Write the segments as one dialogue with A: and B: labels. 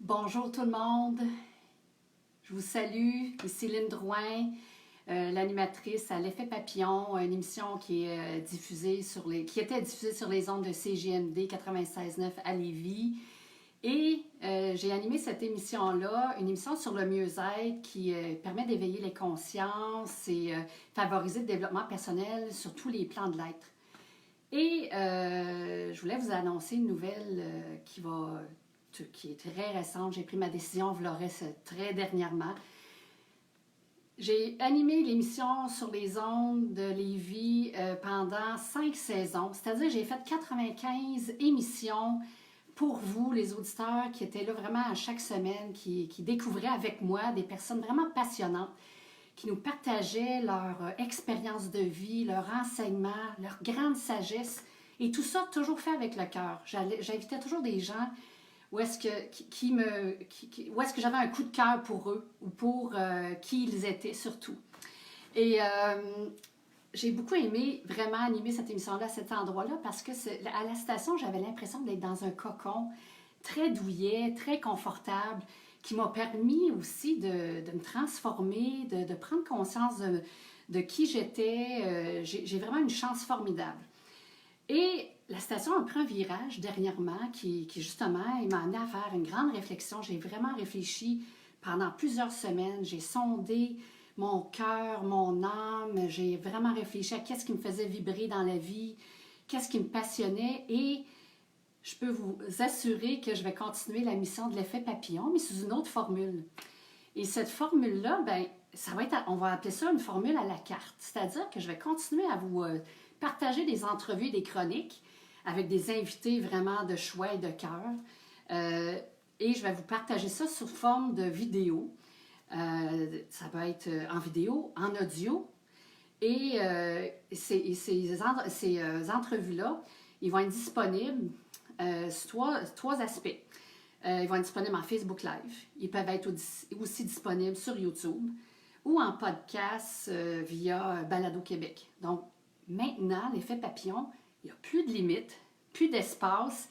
A: Bonjour tout le monde, je vous salue, ici Lynne Drouin, l'animatrice à l'Effet Papillon, une émission qui est qui était diffusée sur les ondes de CJMD 96.9 à Lévis. Et j'ai animé cette émission-là, une émission sur le mieux-être qui permet d'éveiller les consciences et favoriser le développement personnel sur tous les plans de l'être. Et je voulais vous annoncer une nouvelle qui est très récente. J'ai pris ma décision, vous l'aurez très dernièrement. J'ai animé l'émission sur les ondes de Lévis pendant 5 saisons, c'est-à-dire j'ai fait 95 émissions pour vous, les auditeurs qui étaient là vraiment à chaque semaine, qui découvraient avec moi des personnes vraiment passionnantes, qui nous partageaient leur expérience de vie, leur enseignement, leur grande sagesse, et tout ça toujours fait avec le cœur. J'invitais toujours des gens où est-ce que j'avais un coup de cœur pour eux, ou pour qui ils étaient surtout. Et j'ai beaucoup aimé vraiment animer cette émission-là à cet endroit-là parce que à la station, j'avais l'impression d'être dans un cocon très douillet, très confortable, qui m'a permis aussi de me transformer, de prendre conscience de qui j'étais. J'ai vraiment une chance formidable. Et la station a pris un virage dernièrement qui justement, il m'a amené à faire une grande réflexion. J'ai vraiment réfléchi pendant plusieurs semaines. J'ai sondé mon cœur, mon âme. J'ai vraiment réfléchi à qu'est-ce qui me faisait vibrer dans la vie, qu'est-ce qui me passionnait. Et je peux vous assurer que je vais continuer la mission de l'effet papillon, mais sous une autre formule. Et cette formule-là, on va appeler ça une formule à la carte. C'est-à-dire que je vais continuer à vous partager des entrevues, des chroniques avec des invités vraiment de choix et de cœur. Et je vais vous partager ça sous forme de vidéo. Ça peut être en vidéo, en audio. Et ces entrevues-là, ils vont être disponibles sur trois aspects. Ils vont être disponibles en Facebook Live. Ils peuvent être aussi disponibles sur YouTube ou en podcast via Balado Québec. Donc, maintenant, l'effet papillon, il n'y a plus de limite, plus d'espace.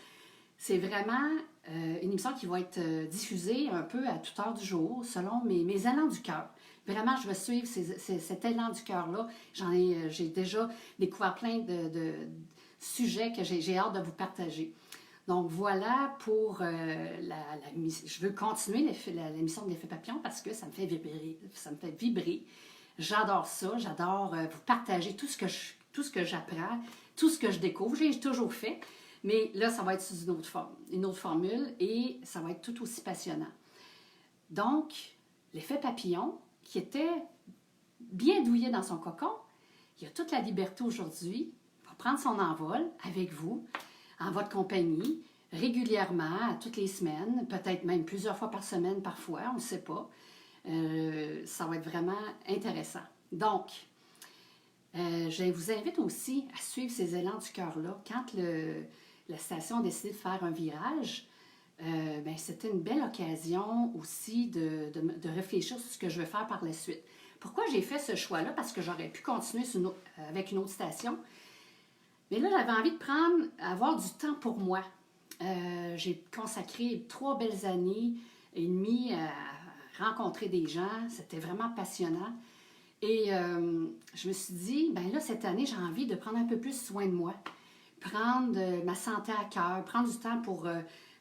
A: C'est vraiment une émission qui va être diffusée un peu à toute heure du jour, selon mes élans du cœur. Vraiment, je vais suivre cet élan du cœur-là. J'ai déjà découvert plein de sujets que j'ai hâte de vous partager. Donc voilà pour je veux continuer l'émission de l'effet papillon parce que ça me fait vibrer. J'adore ça, j'adore vous partager tout ce que j'apprends, tout ce que je découvre. J'ai toujours fait, mais là, ça va être sous une autre formule et ça va être tout aussi passionnant. Donc, l'effet papillon, qui était bien douillet dans son cocon, il a toute la liberté aujourd'hui, il va prendre son envol avec vous, en votre compagnie, régulièrement, toutes les semaines, peut-être même plusieurs fois par semaine parfois, on ne sait pas. Ça va être vraiment intéressant. Donc, je vous invite aussi à suivre ces élans du cœur-là. Quand la station a décidé de faire un virage, c'était une belle occasion aussi de réfléchir sur ce que je vais faire par la suite. Pourquoi j'ai fait ce choix-là? Parce que j'aurais pu continuer avec une autre station. Mais là, j'avais envie avoir du temps pour moi. J'ai consacré 3 belles années et demie à rencontrer des gens. C'était vraiment passionnant. Et je me suis dit, là, cette année, j'ai envie de prendre un peu plus soin de moi. Prendre ma santé à cœur, prendre du temps pour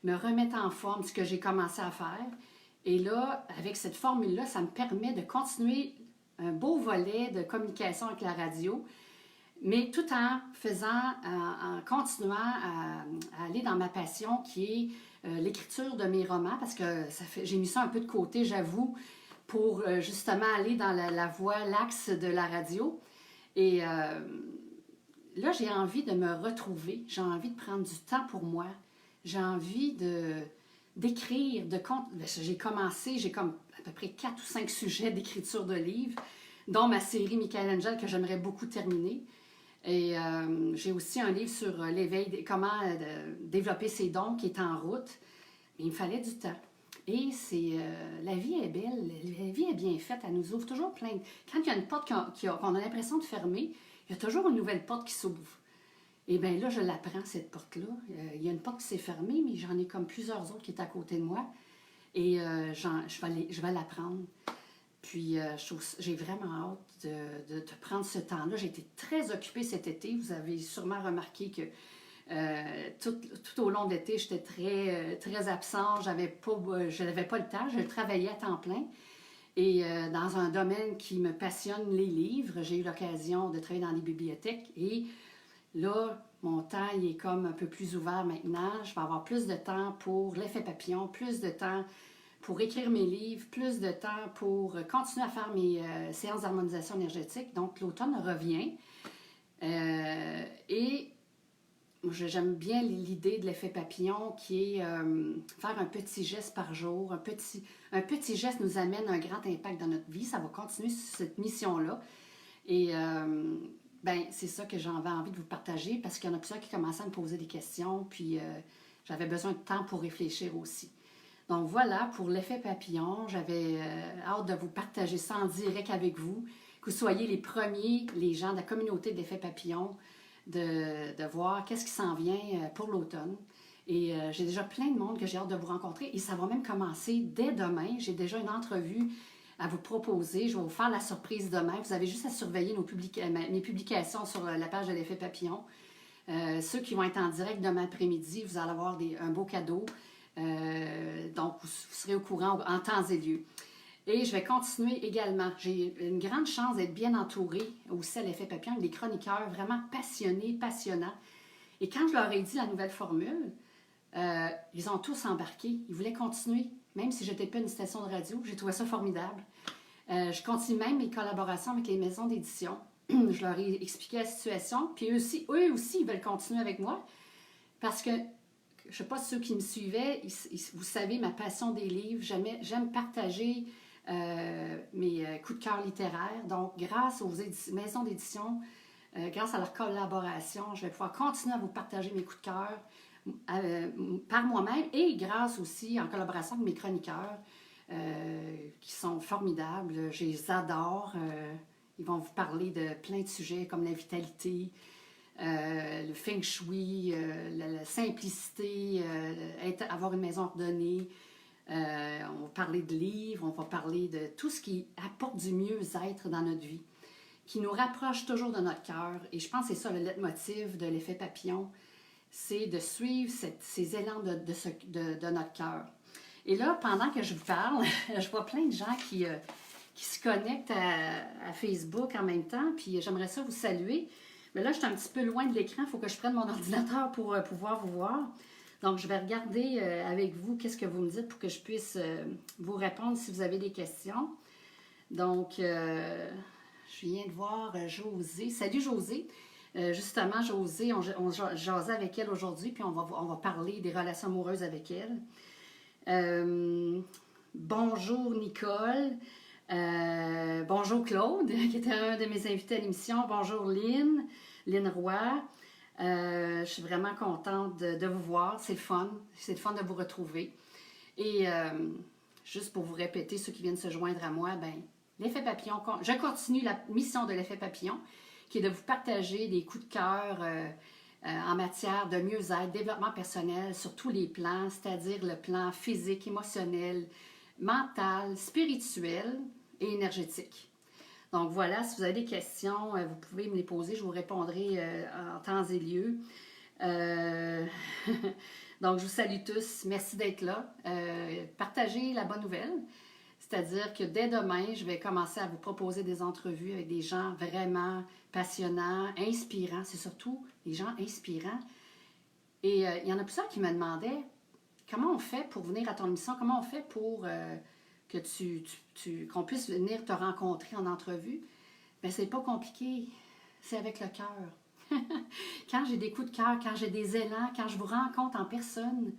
A: me remettre en forme, ce que j'ai commencé à faire. Et là, avec cette formule-là, ça me permet de continuer un beau volet de communication avec la radio, mais tout en continuant à aller dans ma passion qui est l'écriture de mes romans, parce que j'ai mis ça un peu de côté, j'avoue, pour justement aller dans la voie, l'axe de la radio. Et là, j'ai envie de me retrouver, j'ai envie de prendre du temps pour moi, j'ai envie d'écrire, j'ai comme à peu près 4 ou 5 sujets d'écriture de livres, dont ma série Michael Angel que j'aimerais beaucoup terminer. Et j'ai aussi un livre sur l'éveil, comment développer ses dons qui est en route. Mais il me fallait du temps. Et la vie est belle, la vie est bien faite, elle nous ouvre toujours plein. Quand il y a une porte qu'on a l'impression de fermer, il y a toujours une nouvelle porte qui s'ouvre. Et bien là, je l'apprends, cette porte-là. Il y a une porte qui s'est fermée, mais j'en ai comme plusieurs autres qui étaient à côté de moi. Et je vais l'apprendre. Puis, j'ai vraiment hâte de prendre ce temps-là. J'ai été très occupée cet été. Vous avez sûrement remarqué que tout au long de l'été, j'étais très absente. Je n'avais pas le temps. Je travaillais à temps plein. Et dans un domaine qui me passionne, les livres, j'ai eu l'occasion de travailler dans les bibliothèques. Et là, mon temps il est comme un peu plus ouvert maintenant. Je vais avoir plus de temps pour l'effet papillon, plus de temps pour écrire mes livres, plus de temps pour continuer à faire mes séances d'harmonisation énergétique. Donc, l'automne revient. Et j'aime bien l'idée de l'effet papillon qui est faire un petit geste par jour. Un petit geste nous amène un grand impact dans notre vie. Ça va continuer sur cette mission-là. Et c'est ça que j'avais envie de vous partager parce qu'il y en a plusieurs qui commençaient à me poser des questions. Puis, j'avais besoin de temps pour réfléchir aussi. Donc voilà, pour l'effet papillon, j'avais hâte de vous partager ça en direct avec vous, que vous soyez les premiers, les gens de la communauté d'effet papillon, de voir qu'est-ce qui s'en vient pour l'automne. Et j'ai déjà plein de monde que j'ai hâte de vous rencontrer et ça va même commencer dès demain. J'ai déjà une entrevue à vous proposer. Je vais vous faire la surprise demain. Vous avez juste à surveiller mes publications sur la page de l'effet papillon. Ceux qui vont être en direct demain après-midi, vous allez avoir un beau cadeau. Donc, vous serez au courant en temps et lieu. Et je vais continuer également. J'ai une grande chance d'être bien entourée aussi à l'effet papillon, avec des chroniqueurs vraiment passionnés, passionnants. Et quand je leur ai dit la nouvelle formule, ils ont tous embarqué. Ils voulaient continuer, même si je n'étais pas une station de radio. J'ai trouvé ça formidable. Je continue même mes collaborations avec les maisons d'édition. Je leur ai expliqué la situation. Puis eux aussi, ils veulent continuer avec moi. Parce que je ne sais pas ceux qui me suivaient, vous savez ma passion des livres, j'aime partager mes coups de cœur littéraires. Donc, grâce aux maisons d'édition, grâce à leur collaboration, je vais pouvoir continuer à vous partager mes coups de cœur par moi-même et grâce aussi en collaboration avec mes chroniqueurs qui sont formidables. Je les adore. Ils vont vous parler de plein de sujets comme la vitalité, le feng shui, la simplicité, avoir une maison ordonnée. On va parler de livres, on va parler de tout ce qui apporte du mieux-être dans notre vie, qui nous rapproche toujours de notre cœur. Et je pense que c'est ça le leitmotiv de l'effet papillon, c'est de suivre ces élans de notre cœur. Et là, pendant que je vous parle, je vois plein de gens qui se connectent à Facebook en même temps, puis j'aimerais ça vous saluer. Mais là, je suis un petit peu loin de l'écran. Il faut que je prenne mon ordinateur pour pouvoir vous voir. Donc, je vais regarder avec vous qu'est-ce que vous me dites pour que je puisse vous répondre si vous avez des questions. Donc, je viens de voir Josée. Salut Josée. Justement, Josée, on jasait avec elle aujourd'hui, puis on va parler des relations amoureuses avec elle. Bonjour Nicole. Bonjour Claude, qui était un de mes invités à l'émission. Bonjour Lynn Roy. Je suis vraiment contente de vous voir. C'est le fun. C'est le fun de vous retrouver. Et juste pour vous répéter, ceux qui viennent se joindre à moi, l'effet papillon, je continue la mission de l'effet papillon, qui est de vous partager des coups de cœur en matière de mieux-être, développement personnel sur tous les plans, c'est-à-dire le plan physique, émotionnel, mental, spirituel et énergétique. Donc voilà, si vous avez des questions, vous pouvez me les poser, je vous répondrai en temps et lieu. Donc je vous salue tous, merci d'être là. Partagez la bonne nouvelle, c'est-à-dire que dès demain, je vais commencer à vous proposer des entrevues avec des gens vraiment passionnants, inspirants, c'est surtout des gens inspirants. Et il y en a plusieurs qui me demandaient, comment on fait pour venir à ton émission, comment on fait pour que qu'on puisse venir te rencontrer en entrevue? Bien, c'est pas compliqué, c'est avec le cœur. Quand j'ai des coups de cœur, quand j'ai des élans, quand je vous rencontre en personne,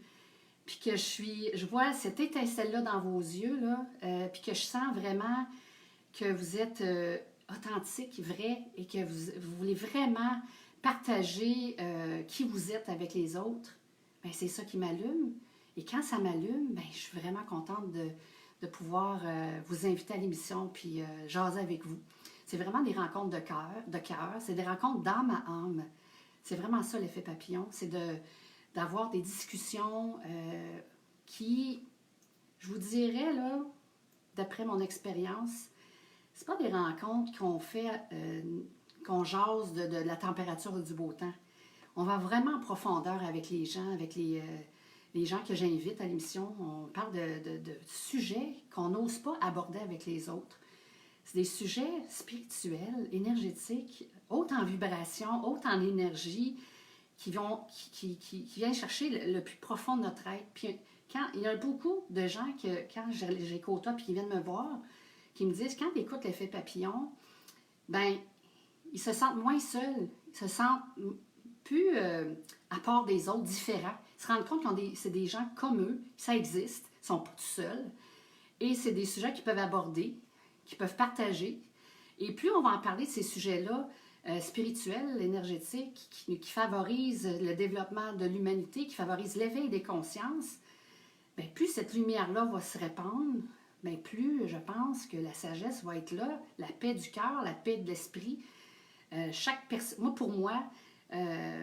A: puis que je vois cette étincelle-là dans vos yeux, là, puis que je sens vraiment que vous êtes authentique, vrai, et que vous voulez vraiment partager qui vous êtes avec les autres, bien, c'est ça qui m'allume. Et quand ça m'allume, bien, je suis vraiment contente de pouvoir vous inviter à l'émission puis jaser avec vous. C'est vraiment des rencontres de cœur, c'est des rencontres d'âme à âme. C'est vraiment ça l'effet papillon, c'est d'avoir des discussions qui, je je vous dirais, là, d'après mon expérience, c'est pas des rencontres qu'on fait, qu'on jase de la température du beau temps. On va vraiment en profondeur avec les gens, avec les gens que j'invite à l'émission. On parle de sujets qu'on n'ose pas aborder avec les autres. C'est des sujets spirituels, énergétiques, hautes en vibration, hautes en énergie, qui viennent chercher le plus profond de notre être. Puis il y a beaucoup de gens que, quand j'ai côtoie puis qui viennent me voir, qui me disent, quand ils écoutent l'effet papillon, ben ils se sentent moins seuls, ils se sentent plus à part des autres, différents. Ils se rendent compte que c'est des gens comme eux, ça existe, ils ne sont pas tout seuls. Et c'est des sujets qu'ils peuvent aborder, qu'ils peuvent partager. Et plus on va en parler de ces sujets-là, spirituels, énergétiques, qui favorisent le développement de l'humanité, qui favorisent l'éveil des consciences, bien, plus cette lumière-là va se répandre, bien, plus je pense que la sagesse va être là, la paix du cœur, la paix de l'esprit. Pour moi,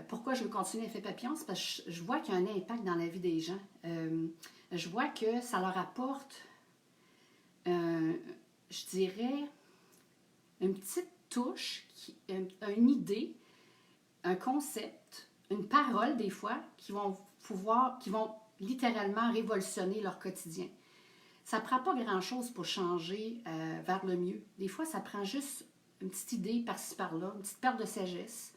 A: pourquoi je veux continuer l'effet papillon, c'est parce que je vois qu'il y a un impact dans la vie des gens. Je vois que ça leur apporte, je dirais, une petite touche, une idée, un concept, une parole des fois, qui vont littéralement révolutionner leur quotidien. Ça ne prend pas grand-chose pour changer vers le mieux. Des fois, ça prend juste une petite idée par-ci par-là, une petite perte de sagesse.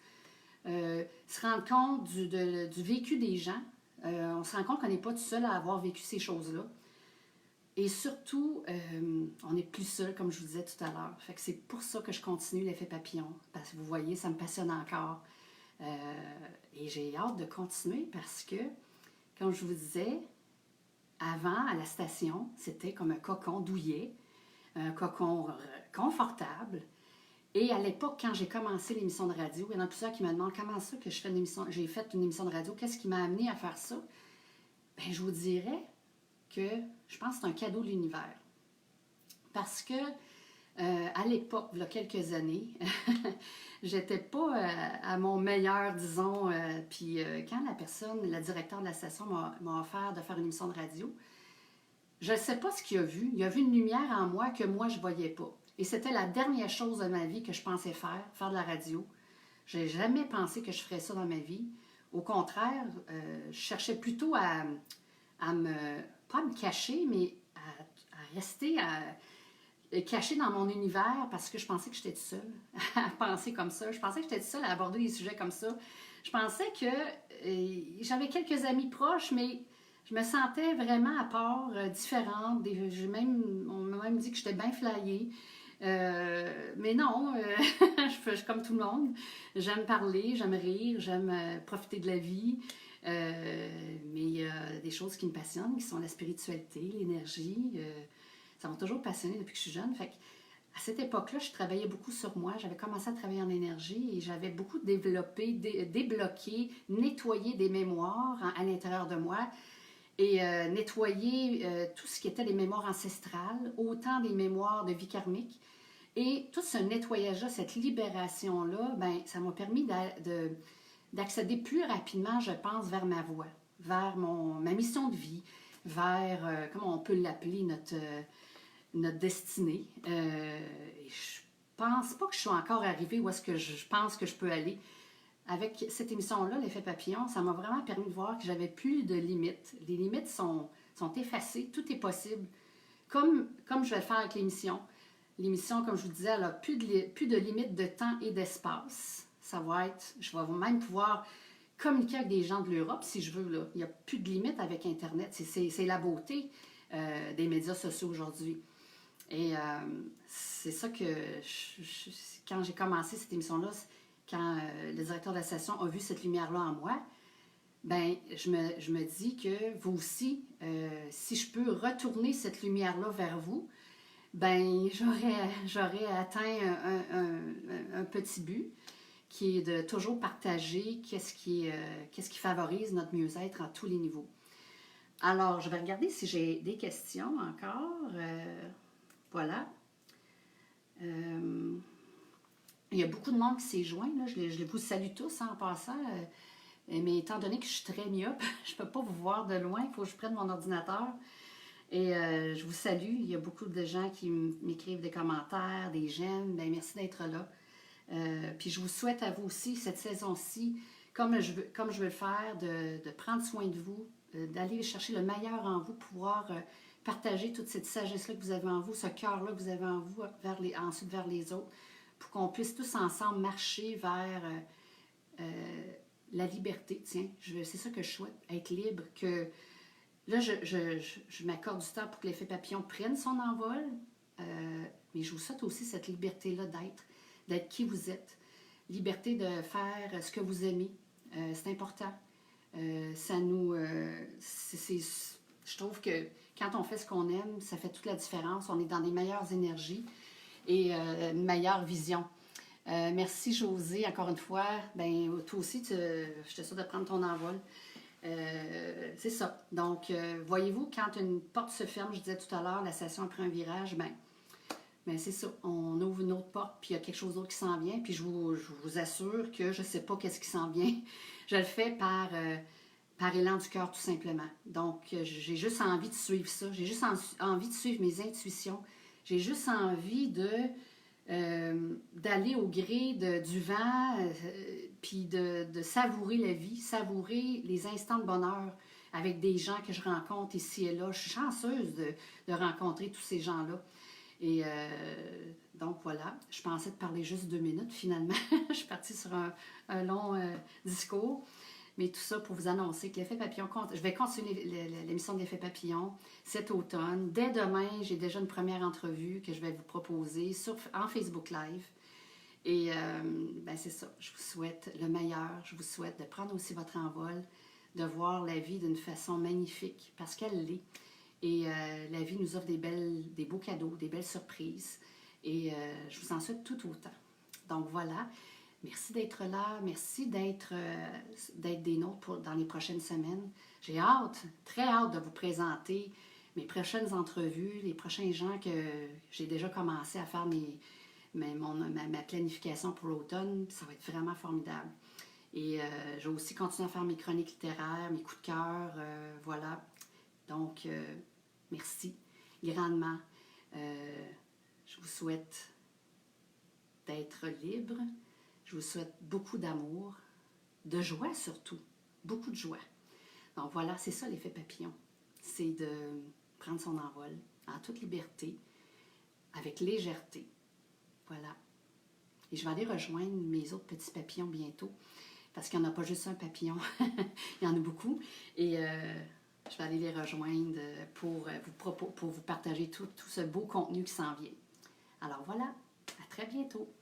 A: Se rendre compte du vécu des gens. On se rend compte qu'on n'est pas tout seul à avoir vécu ces choses-là. Et surtout, on n'est plus seul, comme je vous disais tout à l'heure. Fait que c'est pour ça que je continue l'effet papillon. Parce que vous voyez, ça me passionne encore. Et j'ai hâte de continuer parce que, comme je vous disais, avant, à la station, c'était comme un cocon douillet, un cocon confortable. Et à l'époque, quand j'ai commencé l'émission de radio, il y en a plusieurs qui me demandent comment ça que j'ai fait une émission de radio, qu'est-ce qui m'a amené à faire ça? Bien, je vous dirais que je pense que c'est un cadeau de l'univers. Parce que à l'époque, il y a quelques années, j'étais pas à mon meilleur, disons. Puis quand la directeur de la station m'a offert de faire une émission de radio, je ne sais pas ce qu'il a vu. Il a vu une lumière en moi que moi, je ne voyais pas. Et c'était la dernière chose de ma vie que je pensais faire de la radio. Je n'ai jamais pensé que je ferais ça dans ma vie. Au contraire, je cherchais plutôt pas à me cacher, mais à rester cachée dans mon univers parce que je pensais que j'étais toute seule à penser comme ça. Je pensais que j'étais toute seule à aborder des sujets comme ça. Je pensais que j'avais quelques amis proches, mais je me sentais vraiment à part, différente. On m'a même dit que j'étais bien flyée. Mais non, je suis comme tout le monde. J'aime parler, j'aime rire, j'aime profiter de la vie. Mais il y a des choses qui me passionnent, qui sont la spiritualité, l'énergie. Ça m'a toujours passionnée depuis que je suis jeune. Fait à cette époque-là, je travaillais beaucoup sur moi. J'avais commencé à travailler en énergie et j'avais beaucoup développé, débloqué, nettoyé des mémoires à l'intérieur de moi et nettoyer tout ce qui était les mémoires ancestrales, autant des mémoires de vie karmique. Et tout ce nettoyage-là, cette libération-là, ben, ça m'a permis d'accéder plus rapidement, je pense, vers ma voie, vers ma mission de vie, vers, comment on peut l'appeler, notre destinée. Je pense pas que je suis encore arrivée où est-ce que je pense que je peux aller. Avec cette émission-là, l'effet papillon, ça m'a vraiment permis de voir que j'avais plus de limites. Les limites sont effacées, tout est possible. Comme je vais le faire avec l'émission. L'émission, comme je vous disais, elle n'a plus de limites de temps et d'espace. Ça va être, je vais même pouvoir communiquer avec des gens de l'Europe si je veux. Là. Il n'y a plus de limites avec Internet. C'est la beauté des médias sociaux aujourd'hui. Et c'est ça que, quand j'ai commencé cette émission-là, quand le directeur de la station a vu cette lumière-là en moi, ben je me dis que vous aussi, si je peux retourner cette lumière-là vers vous, ben j'aurais atteint un petit but qui est de toujours partager qu'est-ce qui favorise notre mieux-être à tous les niveaux. Alors, je vais regarder si j'ai des questions encore. Voilà. Il y a beaucoup de monde qui s'est joint. Là. Je vous salue tous en passant. Mais étant donné que je suis très myope, je ne peux pas vous voir de loin. Il faut que je prenne mon ordinateur. Et je vous salue. Il y a beaucoup de gens qui m'écrivent des commentaires, des j'aime. Bien, merci d'être là. Puis je vous souhaite à vous aussi, cette saison-ci, comme je veux le faire, de prendre soin de vous, d'aller chercher le meilleur en vous, pouvoir partager toute cette sagesse-là que vous avez en vous, ce cœur-là que vous avez en vous, ensuite vers les autres, pour qu'on puisse tous ensemble marcher vers la liberté. Tiens, c'est ça que je souhaite, être libre, que là, je m'accorde du temps pour que l'effet papillon prenne son envol, mais je vous souhaite aussi cette liberté-là d'être qui vous êtes. Liberté de faire ce que vous aimez. C'est important. Ça nous... je trouve que quand on fait ce qu'on aime, ça fait toute la différence. On est dans des meilleures énergies et une meilleure vision. Merci Josée, encore une fois. Ben, toi aussi, je te souhaite de prendre ton envol. C'est ça. Donc, voyez-vous, quand une porte se ferme, je disais tout à l'heure, la station a pris un virage, ben c'est ça. On ouvre une autre porte, puis il y a quelque chose d'autre qui s'en vient. Puis je vous assure que je ne sais pas qu'est-ce qui s'en vient. Je le fais par élan du cœur, tout simplement. Donc, j'ai juste envie de suivre ça. J'ai juste envie de suivre mes intuitions. J'ai juste envie d'aller au gré du vent, puis de savourer la vie, savourer les instants de bonheur avec des gens que je rencontre ici et là. Je suis chanceuse de rencontrer tous ces gens-là. Et donc voilà, je pensais te parler juste 2 minutes finalement. Je suis partie sur un long discours. Mais tout ça pour vous annoncer que l'effet papillon, je vais continuer l'émission de l'effet papillon cet automne. Dès demain, j'ai déjà une première entrevue que je vais vous proposer en Facebook Live. Et ben c'est ça, je vous souhaite le meilleur. Je vous souhaite de prendre aussi votre envol, de voir la vie d'une façon magnifique, parce qu'elle l'est. Et la vie nous offre des beaux cadeaux, des belles surprises. Et je vous en souhaite tout autant. Donc voilà. Merci d'être là. Merci d'être des nôtres dans les prochaines semaines. J'ai hâte, très hâte de vous présenter mes prochaines entrevues, les prochains gens que j'ai déjà commencé à faire ma planification pour l'automne. Ça va être vraiment formidable. Et je vais aussi continuer à faire mes chroniques littéraires, mes coups de cœur. Voilà. Donc, merci grandement. Je vous souhaite d'être libre. Je vous souhaite beaucoup d'amour, de joie surtout, beaucoup de joie. Donc voilà, c'est ça l'effet papillon. C'est de prendre son envol en toute liberté, avec légèreté. Voilà. Et je vais aller rejoindre mes autres petits papillons bientôt, parce qu'il n'y en a pas juste un papillon, il y en a beaucoup. Et je vais aller les rejoindre pour vous partager tout ce beau contenu qui s'en vient. Alors voilà, à très bientôt.